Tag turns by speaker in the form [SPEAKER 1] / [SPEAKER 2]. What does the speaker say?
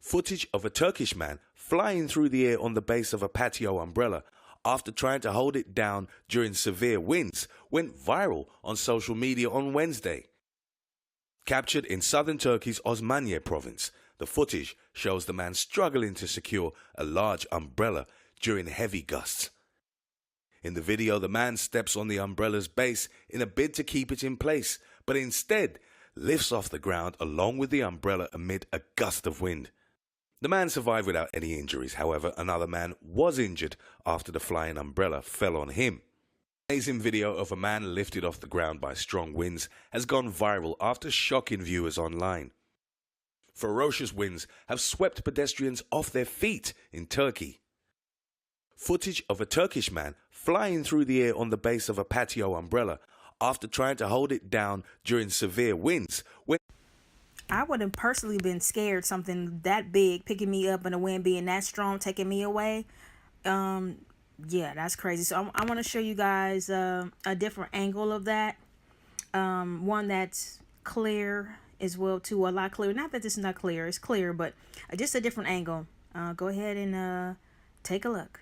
[SPEAKER 1] Footage of a Turkish man flying through the air on the base of a patio umbrella after trying to hold it down during severe winds went viral on social media on Wednesday. Captured in southern Turkey's Osmaniye province, the footage shows the man struggling to secure a large umbrella during heavy gusts. In the video, the man steps on the umbrella's base in a bid to keep it in place, but instead lifts off the ground along with the umbrella amid a gust of wind. The man survived without any injuries. However, another man was injured after the flying umbrella fell on him. An amazing video of a man lifted off the ground by strong winds has gone viral after shocking viewers online. Ferocious winds have swept pedestrians off their feet in Turkey. Footage of a Turkish man flying through the air on the base of a patio umbrella after trying to hold it down during severe winds went.
[SPEAKER 2] I would have personally been scared something that big picking me up and the wind being that strong taking me away. Yeah, that's crazy. So I want to show you guys a different angle of that. One that's clear as well too, a lot clearer. Not that this is not clear, it's clear, but just a different angle. Go ahead and take a look.